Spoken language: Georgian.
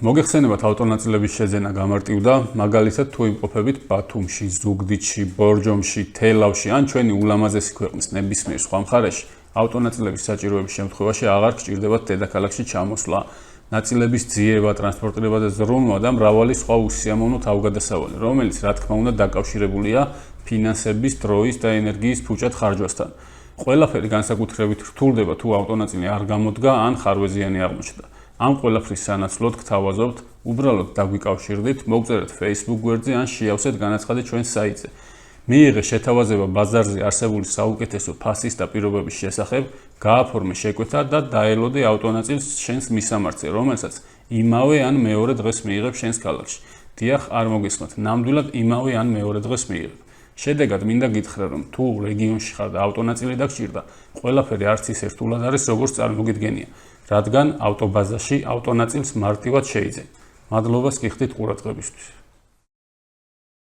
მოგეხსენებათ ავტონაწილების შეძენა გამარტივდა, მაგალითად თუ იმყოფებით ბათუმში, ზუგდიდში, ბორჯომში, თელავში ან ჩვენი ულამაზესი ქვეყნის ნებისმიერ სხვა მხარეში, ავტონაწილების საჭიროების შემთხვევაში აღარ გჭირდებათ დედაქალაქში ჩამოსვლა, ნაწილების ძიება, ტრანსპორტირება და ზრუნვა და მრავალი სხვა უსიამოვნო თავგადასავალი, რომელიც რა თქმა უნდა დაკავშირებულია ფინანსების, დროის და ენერგიის ფუჭად ხარჯვასთან. ყველაფერი განსაკუთრებით რთულდება თუ ავტონაწილი არ გამოდგა ან ხარვეზიანი აღმოჩნდა. Ამ ყველაფრის სანაცვლოდ გთავაზობთ, უბრალოდ დაგვიკავშირდით, მოგწერეთ Facebook გვერდზე ან შეავსეთ განაცხადი ჩვენ საიტზე. მიიღე შეთავაზება ბაზარზე არსებული საუკეთესო ფასის და პირობების შესახებ, გააფორმე შეკვეთა და დაელოდე ავტონაწილს შენს მისამართზე, რომელსაც იმავე ან მეორე დღეს მიიღებ შენს ქალაქში. დიახ, არ მოგესმათ, ნამდვილად იმავე ან მეორე დღეს მიიღებ. შედეგად მინდა გითხრა, რომ თუ რეგიონში ხარ და ავტონაწილი დაგჭირდა, ყველაფერი არც ისე რთულად არის, როგორც წარმოგიდგენია, რადგან ავტობაზაში ავტონაწილს მარტივად შეიძენ. მადლობას გიხდით ყურადღებისთვის.